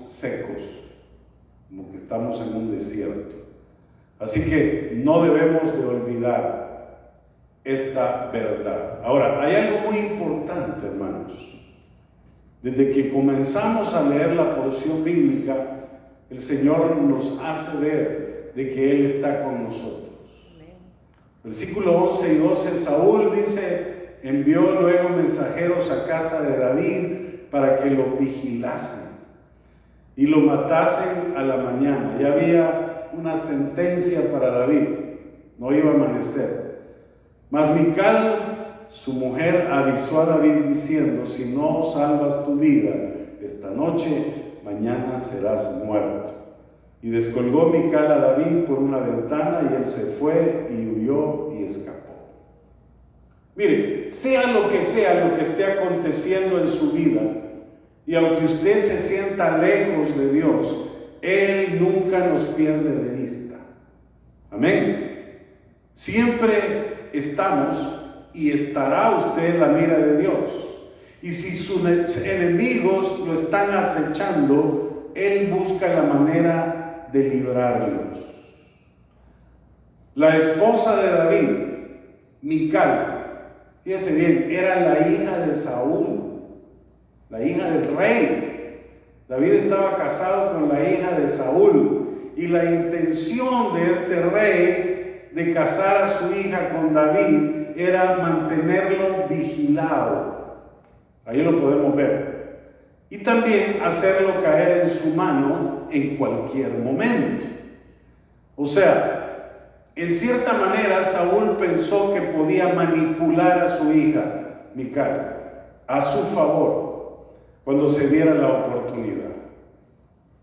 secos, como que estamos en un desierto. Así que no debemos de olvidar esta verdad. Ahora, hay algo muy importante, hermanos. Desde que comenzamos a leer la porción bíblica, el Señor nos hace ver de que Él está con nosotros. Versículo 11 y 12, Saúl dice, envió luego mensajeros a casa de David para que lo vigilasen y lo matasen a la mañana. Ya había una sentencia para David, no iba a amanecer. Mas Mical, su mujer, avisó a David diciendo, si no salvas tu vida esta noche, mañana serás muerto. Y descolgó Mical a David por una ventana y él se fue y huyó y escapó. Mire, sea lo que esté aconteciendo en su vida, y aunque usted se sienta lejos de Dios, Él nunca nos pierde de vista. Amén. Siempre estamos y estará usted en la mira de Dios. Y si sus enemigos lo están acechando, Él busca la manera de librarlos. La esposa de David, Mical, fíjese bien, era la hija de Saúl, la hija del rey. David estaba casado con la hija de Saúl, y la intención de este rey de casar a su hija con David era mantenerlo vigilado. Ahí lo podemos ver. Y también hacerlo caer en su mano en cualquier momento. O sea, en cierta manera Saúl pensó que podía manipular a su hija, Mical, a su favor, cuando se diera la oportunidad.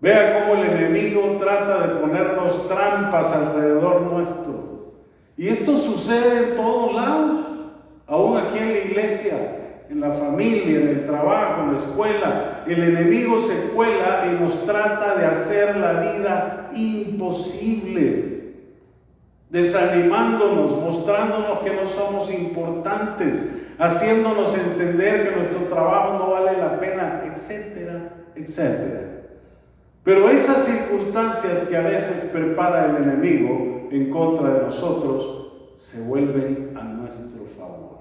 Vea cómo el enemigo trata de ponernos trampas alrededor nuestro. Y esto sucede en todos lados, aún aquí en la iglesia, en la familia, en el trabajo, en la escuela. El enemigo se cuela y nos trata de hacer la vida imposible, desanimándonos, mostrándonos que no somos importantes, haciéndonos entender que nuestro trabajo no vale la pena, etcétera, etcétera. Pero esas circunstancias que a veces prepara el enemigo en contra de nosotros se vuelven a nuestro favor.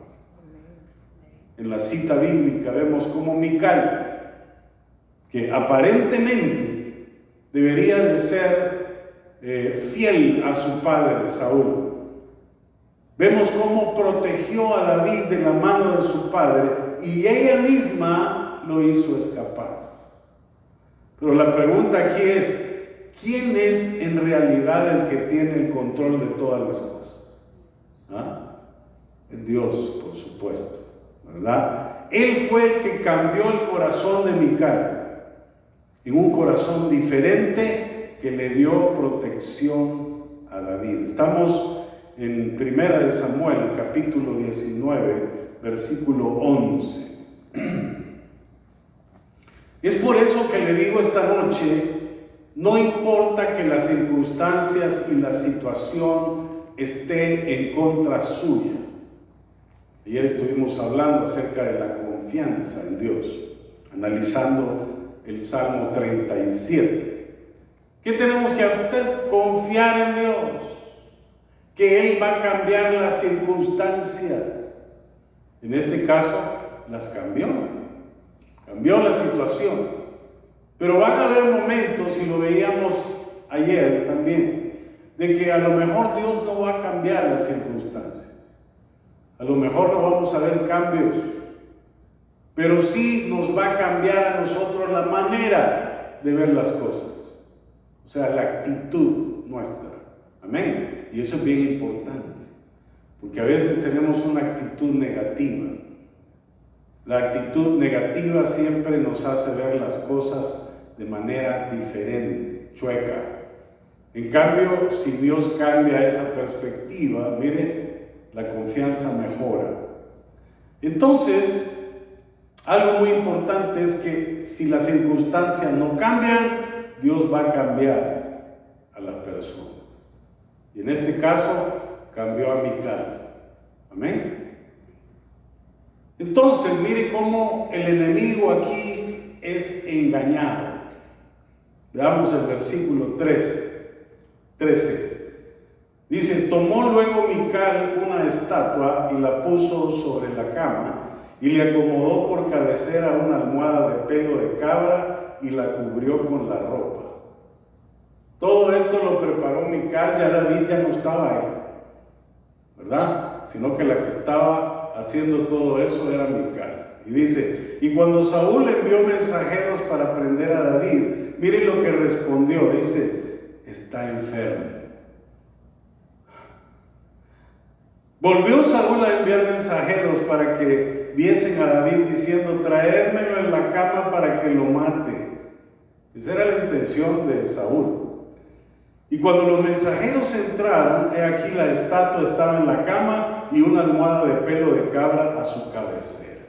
En la cita bíblica vemos como Mical, que aparentemente debería de ser fiel a su padre Saúl, vemos cómo protegió a David de la mano de su padre y ella misma lo hizo escapar. Pero la pregunta aquí es, ¿quién es en realidad el que tiene el control de todas las cosas? ¿Ah? Dios, por supuesto, ¿verdad? Él fue el que cambió el corazón de Mical en un corazón diferente que le dio protección a David. Estamos en 1 Samuel, capítulo 19, versículo 11. Es por eso que le digo esta noche, no importa que las circunstancias y la situación esté en contra suya. Ayer estuvimos hablando acerca de la confianza en Dios, analizando el Salmo 37. ¿Qué tenemos que hacer? Confiar en Dios, que Él va a cambiar las circunstancias. En este caso, las cambió la situación. Pero van a haber momentos, y lo veíamos ayer también, de que a lo mejor Dios no va a cambiar las circunstancias. A lo mejor no vamos a ver cambios, pero sí nos va a cambiar a nosotros la manera de ver las cosas. O sea, la actitud nuestra. Amén. Y eso es bien importante, porque a veces tenemos una actitud negativa. La actitud negativa siempre nos hace ver las cosas de manera diferente, chueca. En cambio, si Dios cambia esa perspectiva, mire, la confianza mejora. Entonces, algo muy importante es que si las circunstancias no cambian, Dios va a cambiar a las personas. Y en este caso, cambió a Mical. Amén. Entonces, mire cómo el enemigo aquí es engañado. Veamos el versículo 13. Dice: tomó luego Mical una estatua y la puso sobre la cama y le acomodó por cabecera una almohada de pelo de cabra y la cubrió con la ropa. Todo esto lo preparó Mical, ya David ya no estaba ahí, ¿verdad? Sino que la que estaba haciendo todo eso era Mical. Y dice: y cuando Saúl envió mensajeros para prender a David, miren lo que respondió, dice: está enfermo. Volvió Saúl a enviar mensajeros para que viesen a David diciendo: traédmelo en la cama para que lo mate. Esa era la intención de Saúl. Y cuando los mensajeros entraron, he aquí la estatua estaba en la cama y una almohada de pelo de cabra a su cabecera.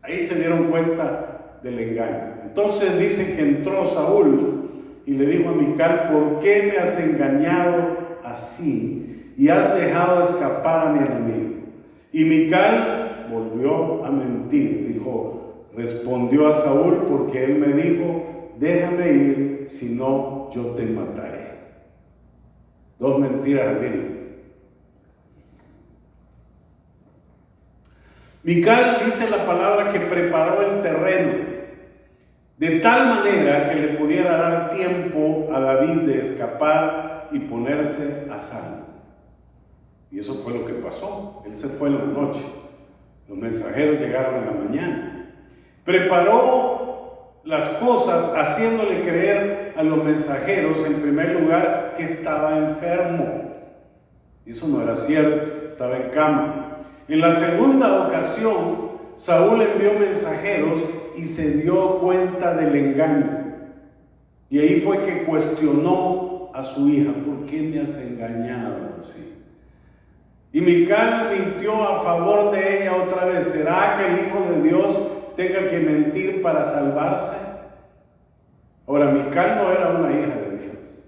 Ahí se dieron cuenta del engaño. Entonces dice que entró Saúl y le dijo a Mical: ¿por qué me has engañado así y has dejado escapar a mi enemigo? Y Mical volvió a mentir. Respondió a Saúl: porque él me dijo: déjame ir, si no yo te mataré. Dos mentiras al hilo. Mical, dice la palabra, que preparó el terreno de tal manera que le pudiera dar tiempo a David de escapar y ponerse a salvo. Y eso fue lo que pasó. Él se fue en la noche. Los mensajeros llegaron en la mañana. Preparó las cosas haciéndole creer a los mensajeros, en primer lugar, que estaba enfermo. Eso no era cierto, estaba en cama. En la segunda ocasión, Saúl envió mensajeros y se dio cuenta del engaño. Y ahí fue que cuestionó a su hija: ¿por qué me has engañado así? Y Mical mintió a favor de ella otra vez. ¿Será que el Hijo de Dios tenga que mentir para salvarse? Ahora, Mical no era una hija de Dios,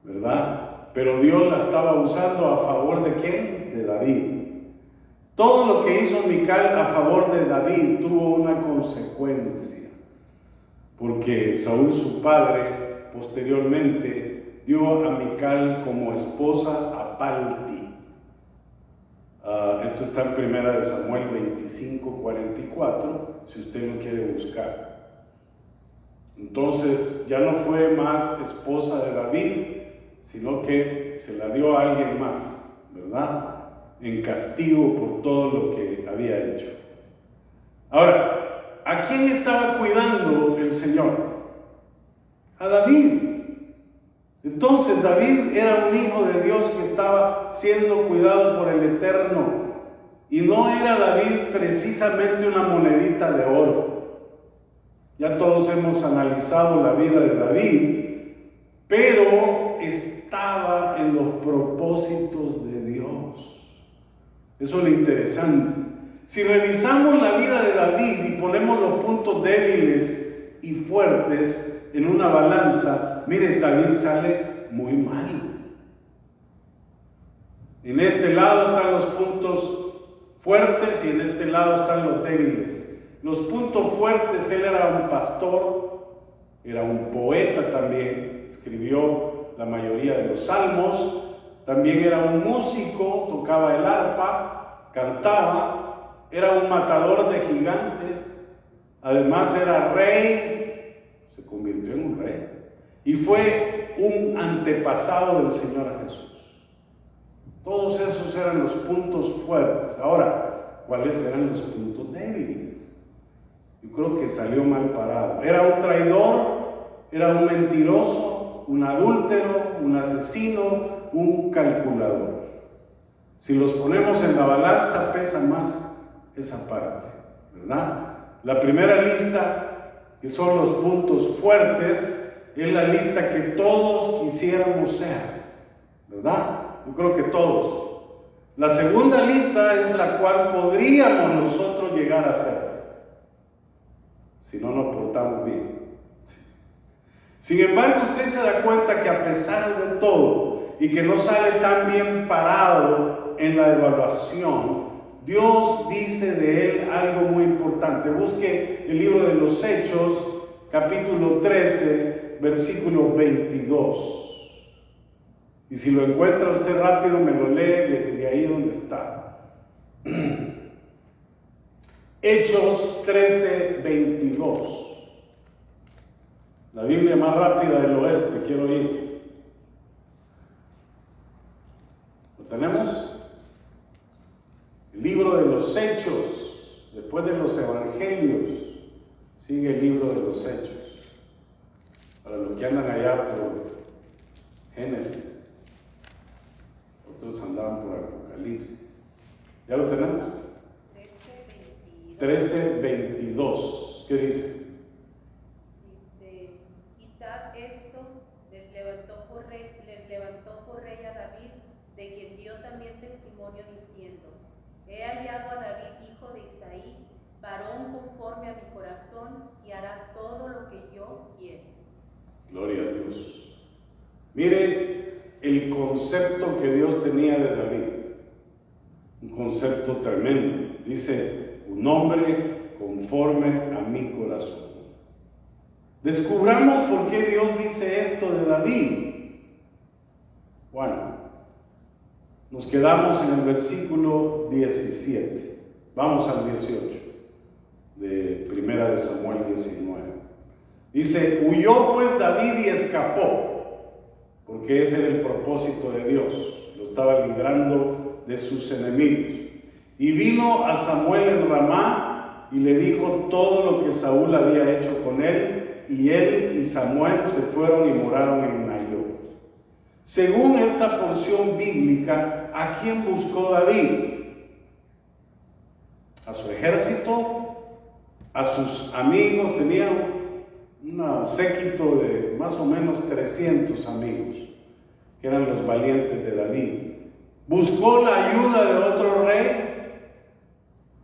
¿verdad? Pero Dios la estaba usando a favor ¿de quién? De David. Todo lo que hizo Mical a favor de David tuvo una consecuencia, porque Saúl, su padre, posteriormente dio a Mical como esposa a Palti. Esto está en Primera de Samuel 25:44, si usted lo quiere buscar. Entonces ya no fue más esposa de David, sino que se la dio a alguien más, ¿verdad? En castigo por todo lo que había hecho. Ahora, ¿a quién estaba cuidando el Señor? A David. Entonces David era un hijo de Dios que estaba siendo cuidado por el Eterno. Y no era David precisamente una monedita de oro. Ya todos hemos analizado la vida de David, pero estaba en los propósitos de Dios. Eso es lo interesante. Si revisamos la vida de David y ponemos los puntos débiles y fuertes en una balanza, mire, David sale muy mal. En este lado están los puntos fuertes y en este lado están los débiles. Los puntos fuertes: él era un pastor, era un poeta también, escribió la mayoría de los salmos. También era un músico, tocaba el arpa, cantaba, era un matador de gigantes, además era rey, se convirtió en un rey, y fue un antepasado del Señor Jesús. Todos esos eran los puntos fuertes. Ahora, ¿cuáles eran los puntos débiles? Yo creo que salió mal parado. Era un traidor, era un mentiroso, un adúltero, un asesino, un calculador. Si los ponemos en la balanza, pesa más esa parte, ¿verdad? La primera lista, que son los puntos fuertes, es la lista que todos quisiéramos ser, ¿verdad? Yo creo que todos. La segunda lista es la cual podríamos nosotros llegar a ser, si no nos portamos bien. Sin embargo, usted se da cuenta que a pesar de todo y que no sale tan bien parado en la evaluación, Dios dice de él algo muy importante. Busque el libro de los Hechos, capítulo 13, versículo 22. Y si lo encuentra usted rápido, me lo lee de ahí donde está. Hechos 13, 22. La Biblia más rápida del oeste, quiero ir. ¿Lo tenemos? El libro de los Hechos, después de los Evangelios, sigue el libro de los Hechos. Para los que andan allá por Génesis, otros andaban por Apocalipsis. ¿Ya lo tenemos? 13, 22. ¿Qué dice? Dice: quitad esto, les levantó por rey a David, de quien dio también testimonio diciendo: he hallado a David, hijo de Isaí, varón conforme a mi corazón, y hará todo lo que yo quiero. Gloria a Dios. Mire el concepto que Dios tenía de David. Un concepto tremendo. Dice: un hombre conforme a mi corazón. Descubramos por qué Dios dice esto de David. Bueno, nos quedamos en el versículo 17. Vamos al 18 de Primera de Samuel 19. Dice: huyó pues David y escapó, porque ese era el propósito de Dios. Lo estaba librando de sus enemigos. Y vino a Samuel en Ramá y le dijo todo lo que Saúl había hecho con él, y él y Samuel se fueron y moraron en Nayot. Según esta porción bíblica, ¿a quién buscó David? A su ejército, a sus amigos. Tenía un séquito de más o menos 300 amigos, que eran los valientes de David. ¿Buscó la ayuda de otro rey?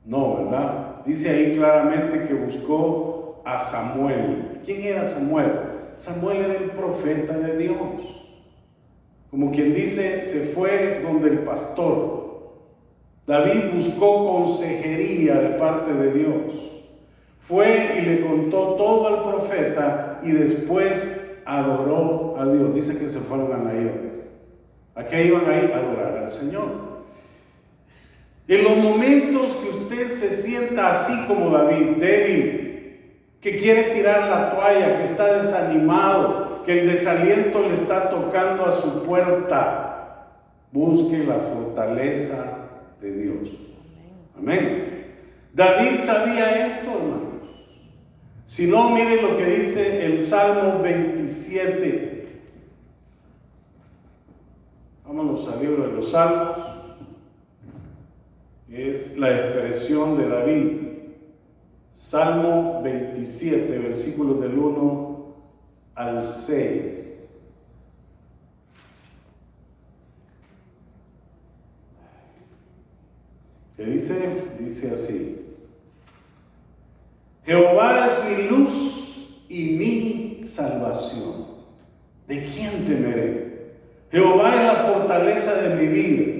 No, ¿verdad? Dice ahí claramente que buscó a Samuel. ¿Quién era Samuel? Samuel era el profeta de Dios. Como quien dice, se fue donde el pastor. David buscó consejería de parte de Dios. Fue y le contó todo al profeta y después adoró a Dios. Dice que se fueron a Nayot. ¿A qué iban ahí? A adorar al Señor. En los momentos que usted se sienta así como David, débil, que quiere tirar la toalla, que está desanimado, que el desaliento le está tocando a su puerta, busque la fortaleza de Dios. Amén. David sabía esto, hermanos. Si no, mire lo que dice el Salmo 27. Vámonos al libro de los Salmos. Es la expresión de David. Salmo 27, versículos del 1 al 6. ¿Qué dice? Dice así: Jehová es mi luz y mi salvación. ¿De quién temeré? Jehová es la fortaleza de mi vida.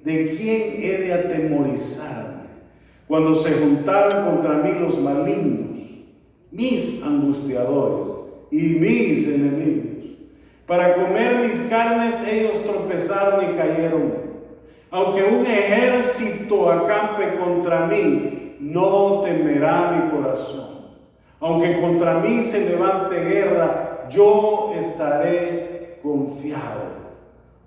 ¿De quién he de atemorizarme? Cuando se juntaron contra mí los malignos, mis angustiadores y mis enemigos, para comer mis carnes, ellos tropezaron y cayeron. Aunque un ejército acampe contra mí, no temerá mi corazón. Aunque contra mí se levante guerra, yo estaré confiado.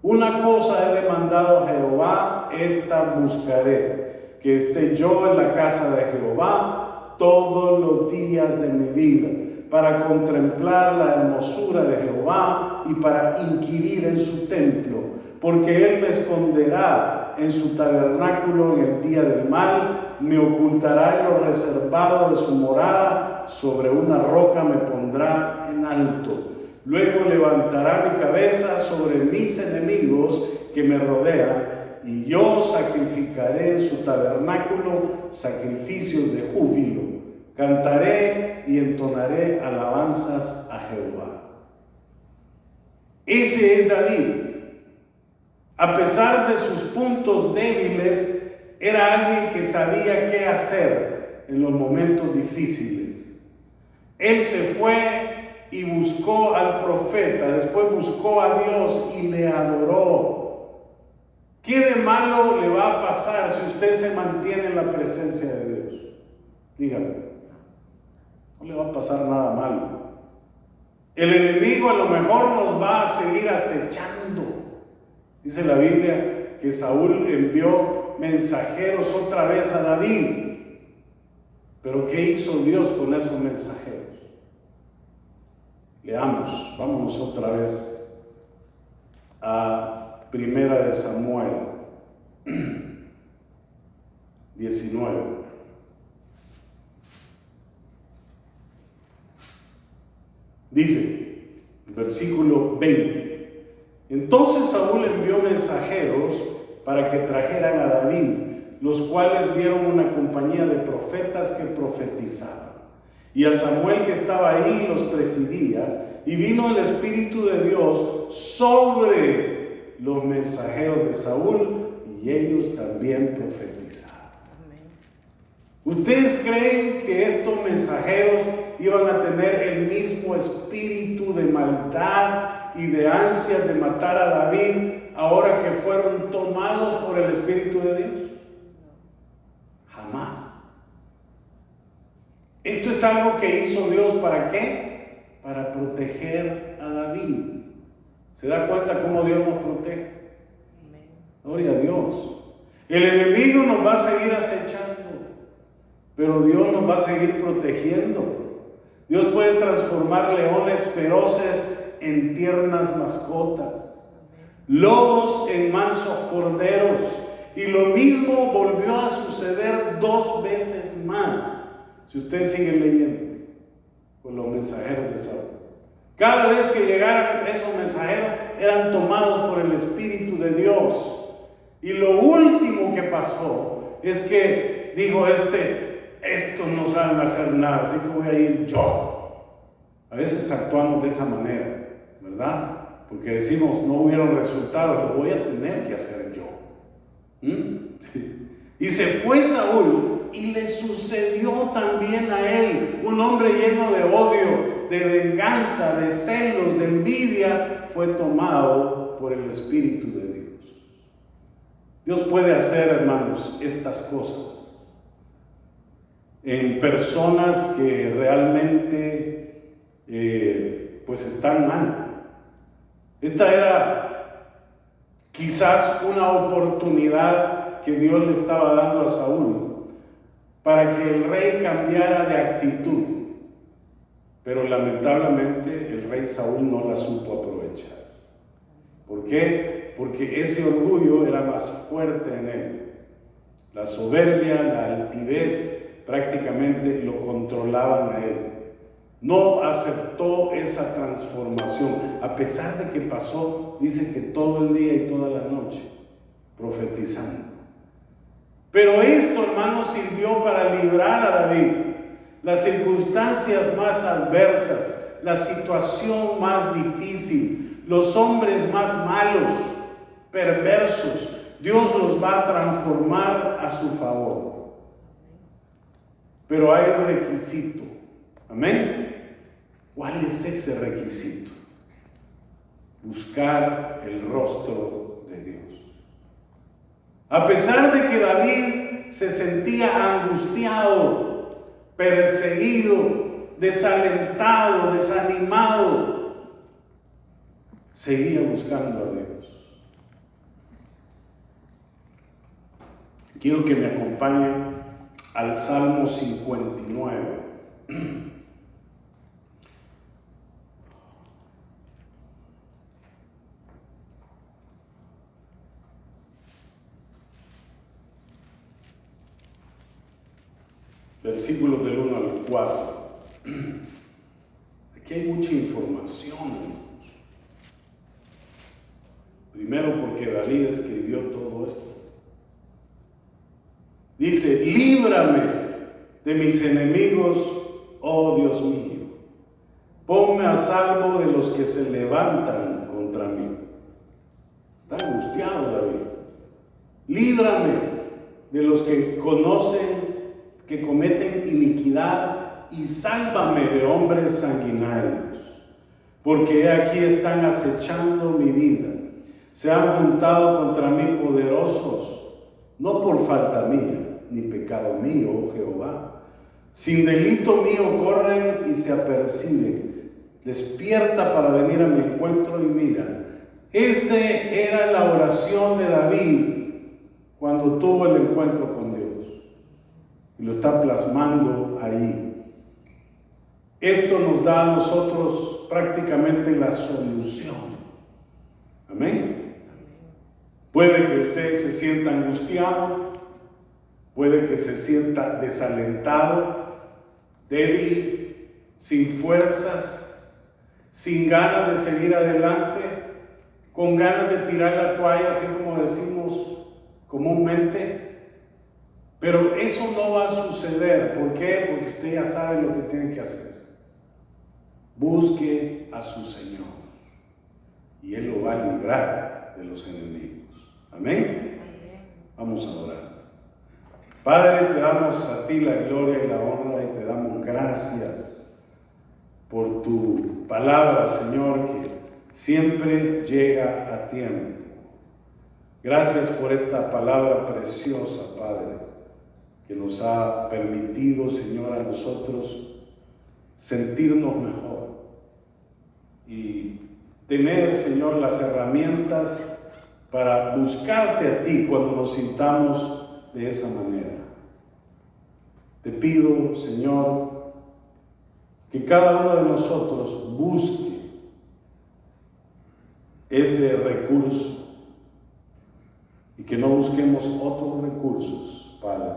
Una cosa he demandado a Jehová, esta buscaré, que esté yo en la casa de Jehová todos los días de mi vida, para contemplar la hermosura de Jehová y para inquirir en su templo, porque él me esconderá en su tabernáculo en el día del mal, me ocultará en lo reservado de su morada, sobre una roca me pondrá en alto. Luego levantará mi cabeza sobre mis enemigos que me rodean, y yo sacrificaré en su tabernáculo sacrificios de júbilo. Cantaré y entonaré alabanzas a Jehová. Ese es David. A pesar de sus puntos débiles, era alguien que sabía qué hacer en los momentos difíciles. Él se fue y buscó al profeta, después buscó a Dios y le adoró. ¿Qué de malo le va a pasar si usted se mantiene en la presencia de Dios? Dígame, no le va a pasar nada malo. El enemigo a lo mejor nos va a seguir acechando. Dice la Biblia que Saúl envió mensajeros otra vez a David. Pero ¿qué hizo Dios con esos mensajeros? Leamos, vámonos otra vez a Primera de Samuel 19. Dice, versículo 20: entonces Saúl envió mensajeros para que trajeran a David, los cuales vieron una compañía de profetas que profetizaban. Y a Samuel, que estaba ahí, los presidía, y vino el Espíritu de Dios sobre los mensajeros de Saúl, y ellos también profetizaban. ¿Ustedes creen que estos mensajeros iban a tener el mismo espíritu de maldad y de ansias de matar a David ahora que fueron tomados por el Espíritu de Dios? Jamás. Esto es algo que hizo Dios, ¿para qué? Para proteger a David. ¿Se da cuenta cómo Dios nos protege? Gloria a Dios. El enemigo nos va a seguir acechando, pero Dios nos va a seguir protegiendo. Dios puede transformar leones feroces en tiernas mascotas, lobos en mansos corderos, y lo mismo volvió a suceder 2 veces más. Si ustedes siguen leyendo con los mensajeros de Saúl, cada vez que llegaran esos mensajeros eran tomados por el Espíritu de Dios. Y lo último que pasó es que dijo estos no saben hacer nada, así que voy a ir yo. A veces actuamos de esa manera, ¿verdad? Porque decimos, no hubieron resultados, lo voy a tener que hacer yo. Y se fue Saúl, y le sucedió también a él. Un hombre lleno de odio, de venganza, de celos, de envidia, fue tomado por el Espíritu de Dios. Dios puede hacer, hermanos, estas cosas en personas que realmente pues están mal. Esta era quizás una oportunidad que Dios le estaba dando a Saúl para que el rey cambiara de actitud, pero lamentablemente el rey Saúl no la supo aprovechar. ¿Por qué? Porque ese orgullo era más fuerte en él. La soberbia, la altivez prácticamente lo controlaban a él. No aceptó esa transformación, a pesar de que pasó, dice que todo el día y toda la noche profetizando. Pero esto, hermanos, sirvió para librar a David. Las circunstancias más adversas, la situación más difícil, los hombres más malos, perversos, Dios los va a transformar a su favor. Pero hay un requisito. Amén. ¿Cuál es ese requisito? Buscar el rostro de Dios. A pesar de que David se sentía angustiado, perseguido, desalentado, desanimado, seguía buscando a Dios. Quiero que me acompañen al Salmo 59. Versículos del 1 al 4. Aquí hay mucha información, hermanos. Primero porque David escribió todo esto. Dice: líbrame de mis enemigos, oh Dios mío. Ponme a salvo de los que se levantan contra mí. Está angustiado David. Líbrame de los que conocen, que cometen iniquidad y sálvame de hombres sanguinarios, porque he aquí están acechando mi vida. Se han juntado contra mí poderosos, no por falta mía, ni pecado mío, oh Jehová. Sin delito mío corren y se aperciben. Despierta para venir a mi encuentro y mira. Era la oración de David cuando tuvo el encuentro con Dios. Y lo está plasmando ahí. Esto nos da a nosotros prácticamente la solución. Amén. Puede que usted se sienta angustiado, puede que se sienta desalentado, débil, sin fuerzas, sin ganas de seguir adelante, con ganas de tirar la toalla, así como decimos comúnmente. Pero eso no va a suceder. ¿Por qué? Porque usted ya sabe lo que tiene que hacer. Busque a su Señor y Él lo va a librar de los enemigos. Amén. Vamos a orar. Padre, te damos a ti la gloria y la honra y te damos gracias por tu palabra, Señor, que siempre llega a tiempo. Gracias por esta palabra preciosa, Padre, que nos ha permitido, Señor, a nosotros sentirnos mejor y tener, Señor, las herramientas para buscarte a ti cuando nos sintamos de esa manera. Te pido, Señor, que cada uno de nosotros busque ese recurso y que no busquemos otros recursos, Padre,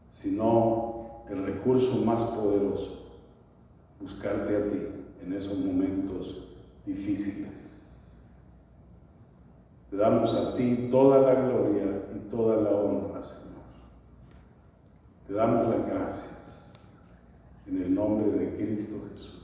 sino el recurso más poderoso, buscarte a ti en esos momentos difíciles. Te damos a ti toda la gloria y toda la honra, Señor. Te damos las gracias en el nombre de Cristo Jesús.